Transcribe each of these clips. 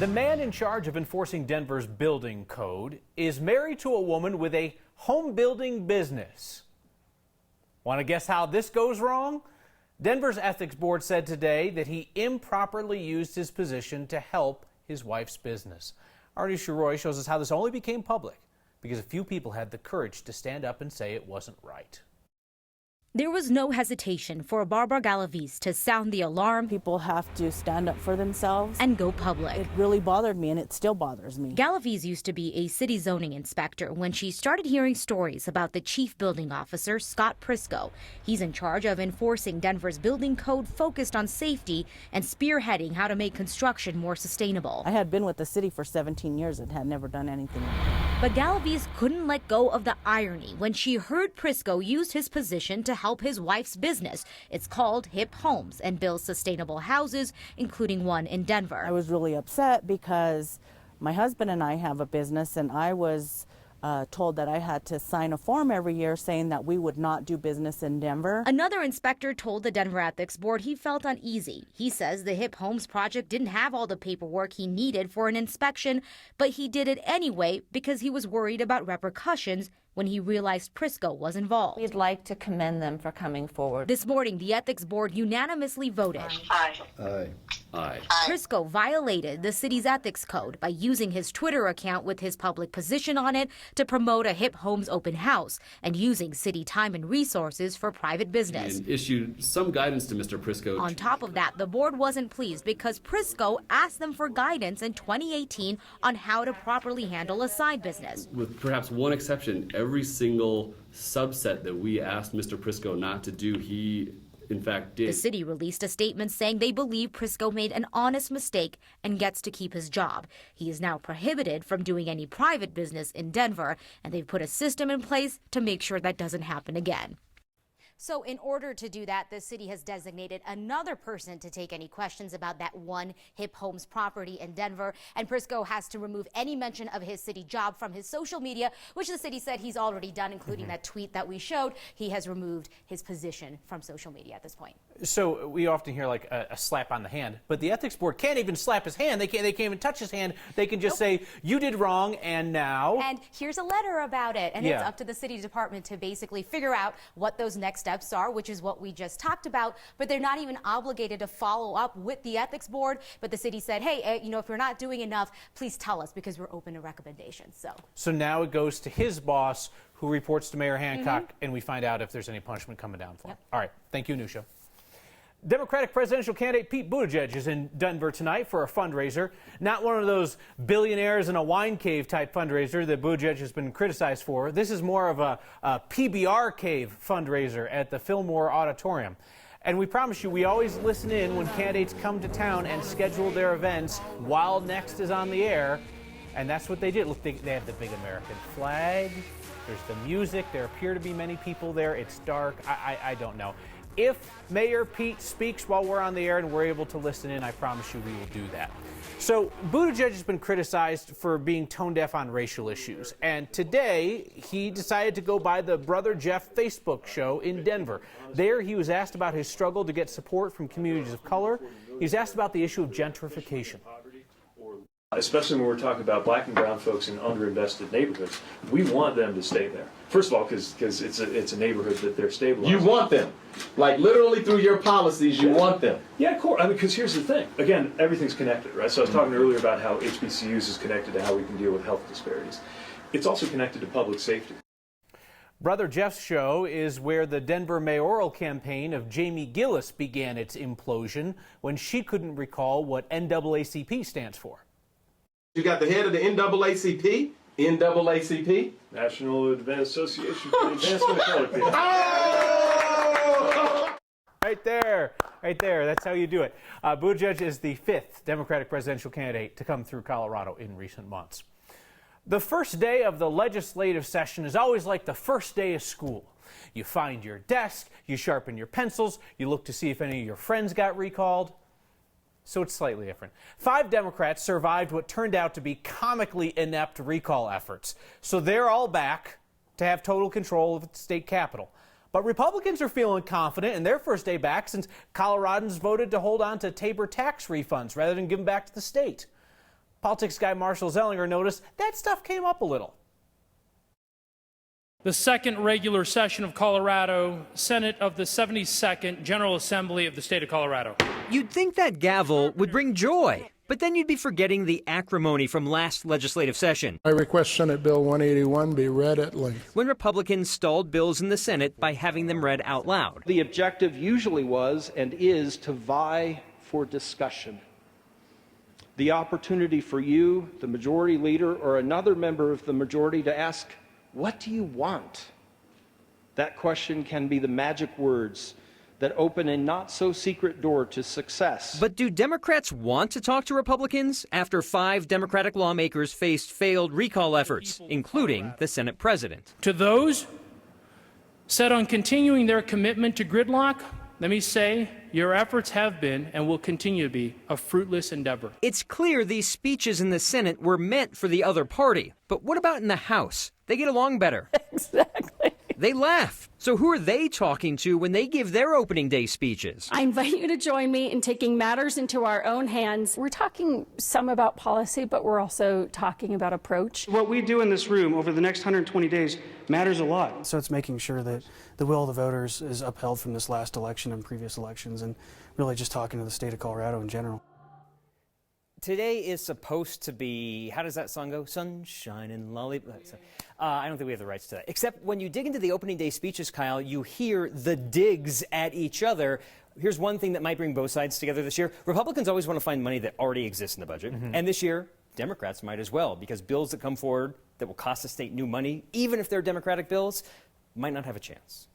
The man in charge of enforcing Denver's building code is married to a woman with a home building business. Want to guess how this goes wrong? Denver's ethics board said today that he improperly used his position to help his wife's business. Arnie Shuroy shows us how this only became public because a few people had the courage to stand up and say it wasn't right. There was no hesitation for Barbara Galaviz to sound the alarm. People have to stand up for themselves and go public. It really bothered me, and it still bothers me. Galaviz used to be a city zoning inspector when she started hearing stories about the chief building officer, Scott Frisco. He's in charge of enforcing Denver's building code focused on safety and spearheading how to make construction more sustainable. I had been with the city for 17 years and had never done anything. But Galaviz couldn't let go of the irony when she heard Frisco use his position to help his wife's business. It's called Hip Homes and builds sustainable houses, including one in Denver. I was really upset because my husband and I have a business, and I was told that I had to sign a form every year saying that we would not do business in Denver. Another inspector told the Denver Ethics Board he felt uneasy. He says the Hip Homes project didn't have all the paperwork he needed for an inspection, but he did it anyway because he was worried about repercussions when he realized Frisco was involved. We'd like to commend them for coming forward. This morning, the Ethics Board unanimously voted. Aye. Aye. Aye. Frisco violated the city's ethics code by using his Twitter account with his public position on it to promote a Hip Homes open house and using city time and resources for private business. And issued some guidance to Mr. Frisco. On top of that, the board wasn't pleased because Frisco asked them for guidance in 2018 on how to properly handle a side business. With perhaps one exception, every single subset that we asked Mr. Frisco not to do, he in fact did. The city released a statement saying they believe Frisco made an honest mistake and gets to keep his job. He is now prohibited from doing any private business in Denver, and they've put a system in place to make sure that doesn't happen again. So in order to do that, the city has designated another person to take any questions about that one Hip Homes property in Denver. And Frisco has to remove any mention of his city job from his social media, which the city said he's already done, including that tweet that we showed. He has removed his position from social media at this point. So we often hear like a slap on the hand, but the ethics board can't even slap his hand. They can't even touch his hand. They can just say, you did wrong, and now. And here's a letter about it. And it's up to the city department to basically figure out what those next steps are, which is what we just talked about. But they're not even obligated to follow up with the ethics board. But the city said, hey, if you're not doing enough, please tell us because we're open to recommendations. So now it goes to his boss, who reports to Mayor Hancock, and we find out if there's any punishment coming down for him. All right. Thank you, Nusha. Democratic presidential candidate Pete Buttigieg is in Denver tonight for a fundraiser. Not one of those billionaires in a wine cave type fundraiser that Buttigieg has been criticized for. This is more of a PBR cave fundraiser at the Fillmore Auditorium. And we promise you, we always listen in when candidates come to town and schedule their events while Next is on the air. And that's what they did. Look, they have the big American flag. There's the music. There appear to be many people there. It's dark. I don't know. If Mayor Pete speaks while we're on the air and we're able to listen in, I promise you we will do that. So Buttigieg has been criticized for being tone deaf on racial issues. And today he decided to go by the Brother Jeff Facebook show in Denver. There he was asked about his struggle to get support from communities of color. He was asked about the issue of gentrification. Especially when we're talking about black and brown folks in underinvested neighborhoods, we want them to stay there. First of all, because it's a neighborhood that they're stabilizing. You want them, like literally through your policies, you want them. Yeah, of course. I mean, because here's the thing. Again, everything's connected, right? So I was talking earlier about how HBCUs is connected to how we can deal with health disparities. It's also connected to public safety. Brother Jeff's show is where the Denver mayoral campaign of Jamie Gillis began its implosion when she couldn't recall what NAACP stands for. You got the head of the NAACP, National Advanced Association for the Advancement of Colored People. Oh! Right there. That's how you do it. Buttigieg is the 5th Democratic presidential candidate to come through Colorado in recent months. The first day of the legislative session is always like the first day of school. You find your desk, you sharpen your pencils, you look to see if any of your friends got recalled. So it's slightly different. 5 Democrats survived what turned out to be comically inept recall efforts. So they're all back to have total control of the state capitol. But Republicans are feeling confident in their first day back since Coloradans voted to hold on to Tabor tax refunds rather than give them back to the state. Politics guy Marshall Zellinger noticed that stuff came up a little. The second regular session of Colorado, Senate of the 72nd General Assembly of the state of Colorado. You'd think that gavel would bring joy, but then you'd be forgetting the acrimony from last legislative session. I request Senate Bill 181 be read at length. When Republicans stalled bills in the Senate by having them read out loud. The objective usually was and is to vie for discussion. The opportunity for you, the majority leader, or another member of the majority to ask, what do you want? That question can be the magic words that open a not-so-secret door to success. But do Democrats want to talk to Republicans after 5 Democratic lawmakers faced failed recall efforts, including the Senate president? To those set on continuing their commitment to gridlock, let me say, your efforts have been and will continue to be a fruitless endeavor. It's clear these speeches in the Senate were meant for the other party. But what about in the House? They get along better. Exactly. They laugh. So who are they talking to when they give their opening day speeches? I invite you to join me in taking matters into our own hands. We're talking some about policy, but we're also talking about approach. What we do in this room over the next 120 days matters a lot. So it's making sure that the will of the voters is upheld from this last election and previous elections, and really just talking to the state of Colorado in general. Today is supposed to be, how does that song go? Sunshine and lollipops. I don't think we have the rights to that. Except when you dig into the opening day speeches, Kyle, you hear the digs at each other. Here's one thing that might bring both sides together this year. Republicans always want to find money that already exists in the budget. And this year, Democrats might as well, because bills that come forward that will cost the state new money, even if they're Democratic bills, might not have a chance.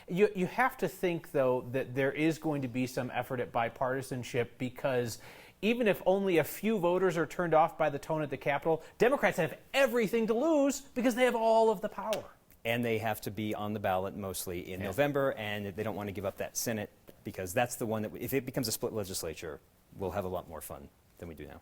You have to think, though, that there is going to be some effort at bipartisanship, because even if only a few voters are turned off by the tone at the Capitol, Democrats have everything to lose because they have all of the power. And they have to be on the ballot mostly in November, and they don't want to give up that Senate, because that's the one that, if it becomes a split legislature, we'll have a lot more fun than we do now.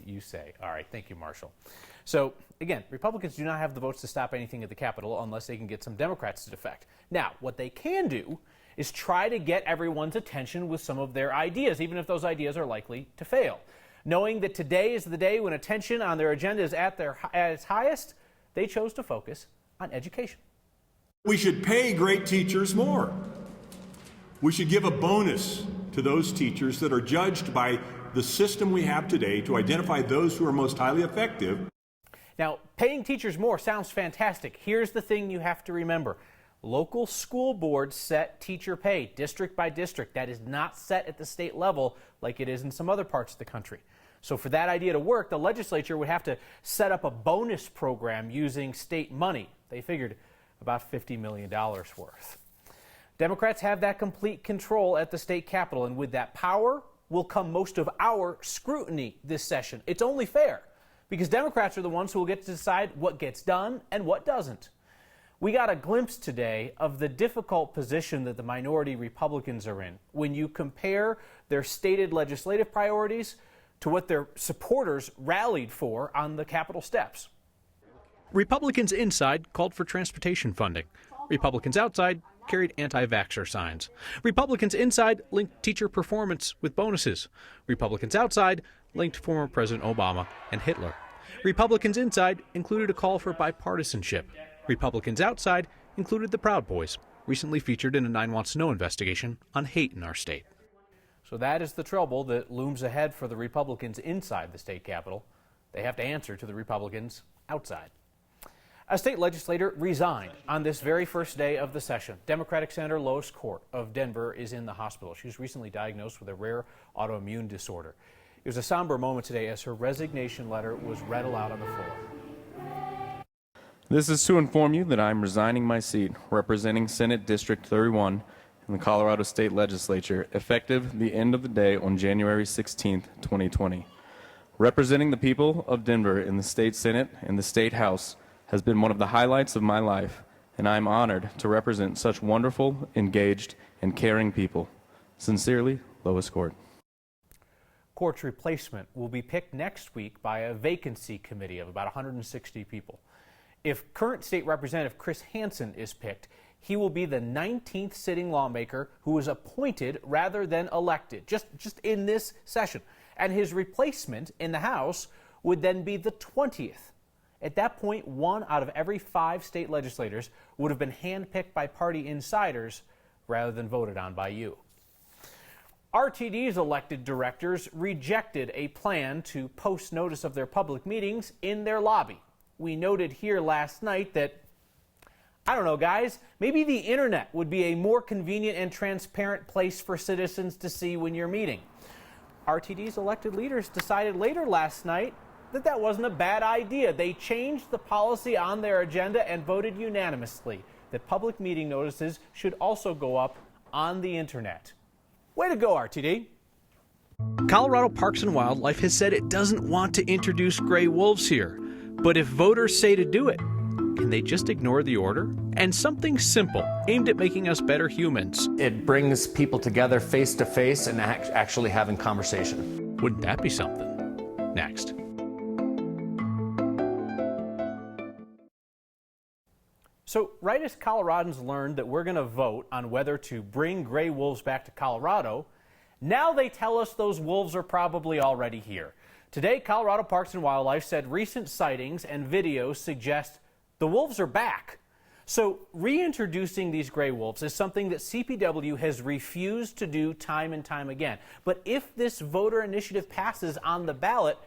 You say. All right. Thank you, Marshall. So, again, Republicans do not have the votes to stop anything at the Capitol unless they can get some Democrats to defect. Now, what they can do is try to get everyone's attention with some of their ideas, even if those ideas are likely to fail. Knowing that today is the day when attention on their agenda is at its highest, they chose to focus on education. We should pay great teachers more. We should give a bonus to those teachers that are judged by the system we have today to identify those who are most highly effective. Now, paying teachers more sounds fantastic. Here's the thing you have to remember. Local school boards set teacher pay district by district. That is not set at the state level like it is in some other parts of the country. So for that idea to work, the legislature would have to set up a bonus program using state money. They figured about $50 million worth. Democrats have that complete control at the state capitol, and with that power will come most of our scrutiny this session. It's only fair, because Democrats are the ones who will get to decide what gets done and what doesn't. We got a glimpse today of the difficult position that the minority Republicans are in when you compare their stated legislative priorities to what their supporters rallied for on the Capitol steps. Republicans inside called for transportation funding. Republicans outside carried anti-vaxxer signs. Republicans inside linked teacher performance with bonuses. Republicans outside linked former President Obama and Hitler. Republicans inside included a call for bipartisanship. Republicans outside included the Proud Boys, recently featured in a 9 Wants to Know investigation on hate in our state. So that is the trouble that looms ahead for the Republicans inside the state capitol. They have to answer to the Republicans outside. A state legislator resigned on this very first day of the session. Democratic Senator Lois Court of Denver is in the hospital. She was recently diagnosed with a rare autoimmune disorder. It was a somber moment today as her resignation letter was read aloud on the floor. This is to inform you that I am resigning my seat representing Senate District 31 in the Colorado State Legislature, effective the end of the day on January 16, 2020. Representing the people of Denver in the State Senate and the State House has been one of the highlights of my life, and I am honored to represent such wonderful, engaged, and caring people. Sincerely, Lois Court. Court's replacement will be picked next week by a vacancy committee of about 160 people. If current state representative Chris Hansen is picked, he will be the 19th sitting lawmaker who was appointed rather than elected, just in this session. and his replacement in the House would then be the 20th. At that point, 1 out of every 5 state legislators would have been handpicked by party insiders rather than voted on by you. RTD's elected directors rejected a plan to post notice of their public meetings in their lobby. We noted here last night that, I don't know, guys, maybe the internet would be a more convenient and transparent place for citizens to see when you're meeting. RTD's elected leaders decided later last night that that wasn't a bad idea. They changed the policy on their agenda and voted unanimously that public meeting notices should also go up on the internet. Way to go, RTD. Colorado Parks and Wildlife has said it doesn't want to introduce gray wolves here. But if voters say to do it, can they just ignore the order? And something simple, aimed at making us better humans. It brings people together face to face and actually having conversation. Wouldn't that be something? Next. So right as Coloradans learned that we're going to vote on whether to bring gray wolves back to Colorado, now they tell us those wolves are probably already here. Today, Colorado Parks and Wildlife said recent sightings and videos suggest the wolves are back. So reintroducing these gray wolves is something that CPW has refused to do time and time again. But if this voter initiative passes on the ballot,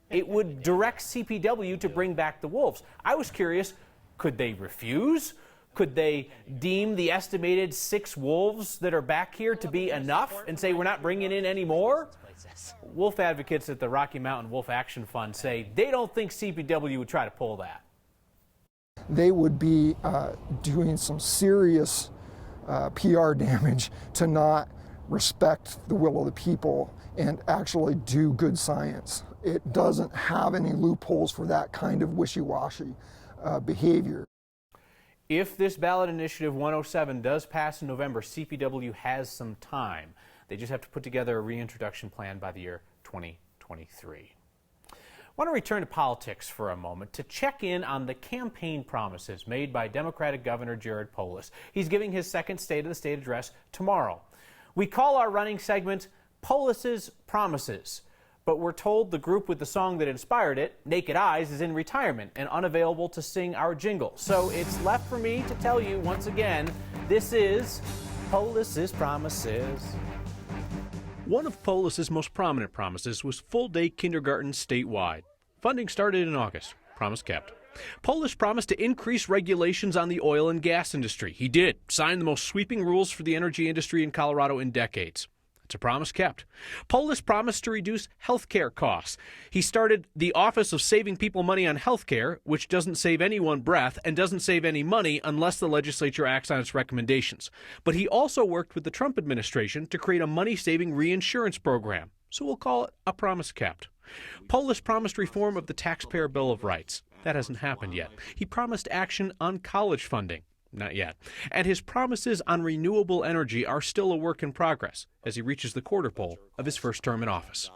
it would direct CPW to bring back the wolves. I was curious, could they refuse? Could they deem the estimated 6 wolves that are back here to be enough and say we're not bringing in any more? Wolf advocates at the Rocky Mountain Wolf Action Fund say they don't think CPW would try to pull that. They would be doing some serious PR damage to not respect the will of the people and actually do good science. It doesn't have any loopholes for that kind of wishy-washy behavior. If this ballot initiative 107 does pass in November, CPW has some time. They just have to put together a reintroduction plan by the year 2023. I want to return to politics for a moment to check in on the campaign promises made by Democratic Governor Jared Polis. He's giving his second State of the State address tomorrow. We call our running segment Polis Promises, but we're told the group with the song that inspired it, Naked Eyes, is in retirement and unavailable to sing our jingle. So it's left for me to tell you once again, this is Polis Promises. One of Polis's most prominent promises was full-day kindergarten statewide. Funding started in August. Promise kept. Polis promised to increase regulations on the oil and gas industry. He did. Signed the most sweeping rules for the energy industry in Colorado in decades. It's a promise kept. Polis promised to reduce health care costs. He started the Office of Saving People Money on Health Care, which doesn't save anyone breath and doesn't save any money unless the legislature acts on its recommendations. But he also worked with the Trump administration to create a money-saving reinsurance program. So we'll call it a promise kept. Polis promised reform of the Taxpayer Bill of Rights. That hasn't happened yet. He promised action on college funding. Not yet. And his promises on renewable energy are still a work in progress as he reaches the quarter pole of his first term in office.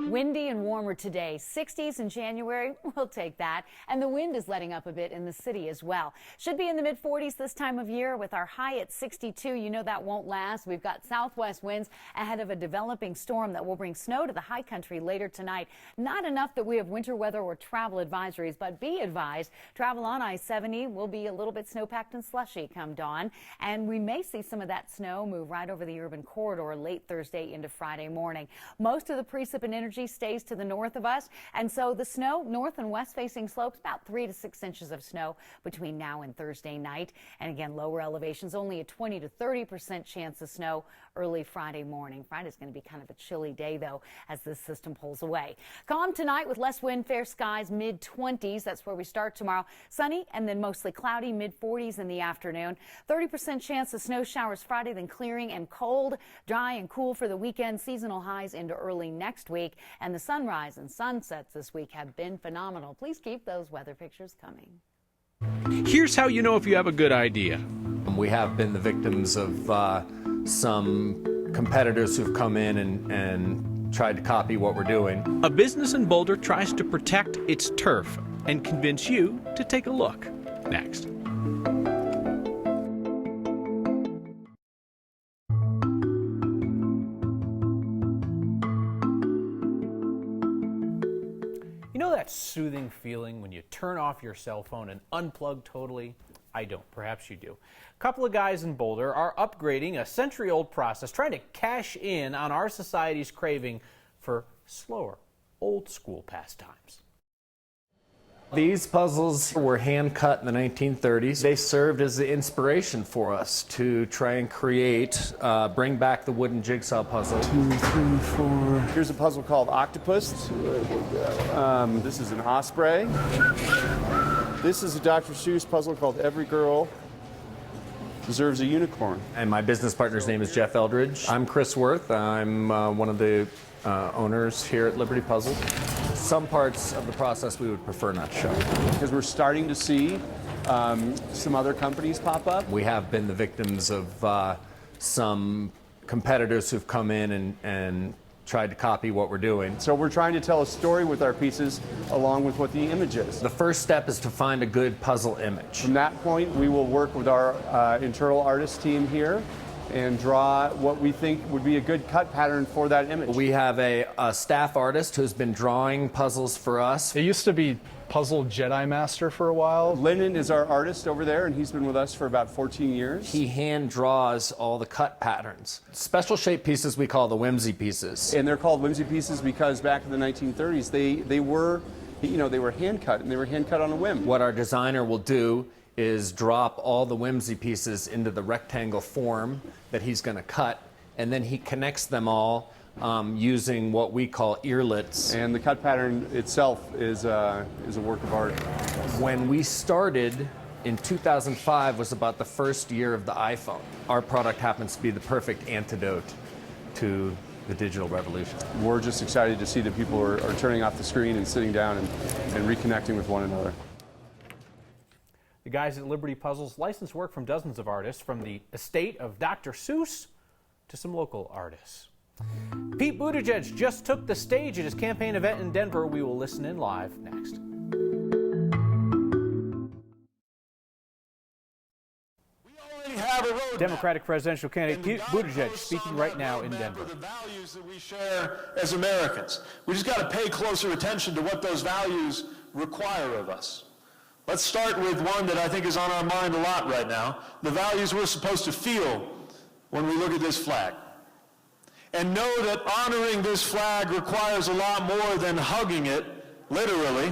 Windy and warmer today. 60s in January, we'll take that. And the wind is letting up a bit in the city as well. Should be in the mid-40s this time of year with our high at 62. You know that won't last. We've got southwest winds ahead of a developing storm that will bring snow to the high country later tonight. Not enough that we have winter weather or travel advisories, but be advised, travel on I-70 will be a little bit snow-packed and slushy come dawn. And we may see some of that snow move right over the urban corridor late Thursday into Friday morning. Most of the precip and energy stays to the north of us, and so the snow north and west facing slopes, about 3 to 6 inches of snow between now and Thursday night. And again, lower elevations, only a 20 to 30% chance of snow early Friday morning. Friday's going to be kind of a chilly day though as this system pulls away. Calm tonight with less wind, fair skies, mid-20s. That's where we start tomorrow. Sunny and then mostly cloudy, mid-40s in the afternoon. 30% chance of snow showers Friday, then clearing and cold, dry and cool for the weekend. Seasonal highs into early next week. And the sunrise and sunsets this week have been phenomenal. Please keep those weather pictures coming. Here's how you know if you have a good idea. We have been the victims of some competitors who've come in and tried to copy what we're doing. A business in Boulder tries to protect its turf and convince you to take a look. Next. that soothing feeling when you turn off your cell phone and unplug totally? I don't. Perhaps you do. A couple of guys in Boulder are upgrading a century-old process, trying to cash in on our society's craving for slower, old-school pastimes. These puzzles were hand cut in the 1930s. They served as the inspiration for us to try and create, bring back the wooden jigsaw puzzle. 2, 3, 4. Here's a puzzle called Octopus. This is an osprey. This is a Dr. Seuss puzzle called Every Girl Deserves a Unicorn. And my business partner's name is Jeff Eldridge. I'm Chris Worth. I'm one of the owners here at Liberty Puzzle. Some parts of the process we would prefer not show. Because we're starting to see some other companies pop up. We have been the victims of some competitors who've come in and tried to copy what we're doing. So we're trying to tell a story with our pieces along with what the image is. The first step is to find a good puzzle image. From that point, we will work with our internal artist team here and draw what we think would be a good cut pattern for that image. We have a staff artist who's been drawing puzzles for us. It used to be Puzzle Jedi Master for a while. Lyndon is our artist over there, and he's been with us for about 14 years. He hand draws all the cut patterns. Special shape pieces we call the whimsy pieces. And they're called whimsy pieces because back in the 1930s, they were hand cut, and they were hand cut on a whim. What our designer will do is drop all the whimsy pieces into the rectangle form that he's going to cut, and then he connects them all using what we call earlets. And the cut pattern itself is a work of art. When we started in 2005 was about the first year of the iPhone. Our product happens to be the perfect antidote to the digital revolution. We're just excited to see that people are turning off the screen and sitting down and reconnecting with one another. The guys at Liberty Puzzles license work from dozens of artists, from the estate of Dr. Seuss to some local artists. Pete Buttigieg just took the stage at his campaign event in Denver. We will listen in live next. Democratic presidential candidate Pete Buttigieg speaking right now in Denver. The values that we share as Americans. We just got to pay closer attention to what those values require of us. Let's start with one that I think is on our mind a lot right now, the values we're supposed to feel when we look at this flag. And know that honoring this flag requires a lot more than hugging it, literally,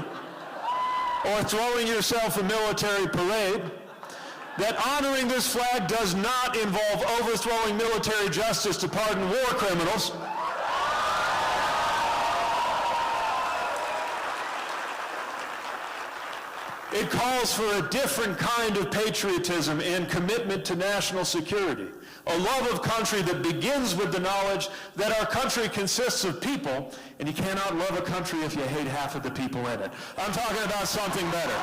or throwing yourself a military parade. That honoring this flag does not involve overthrowing military justice to pardon war criminals. It calls for a different kind of patriotism and commitment to national security. A love of country that begins with the knowledge that our country consists of people, and you cannot love a country if you hate half of the people in it. I'm talking about something better.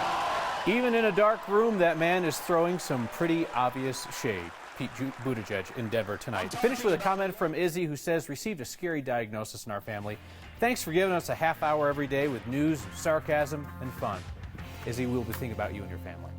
Even in a dark room, that man is throwing some pretty obvious shade. Pete Buttigieg in Denver tonight. To finish with a comment from Izzy, who says, received a scary diagnosis in our family. Thanks for giving us a half hour every day with news, sarcasm, and fun. Izzy, we'll be thinking about you and your family.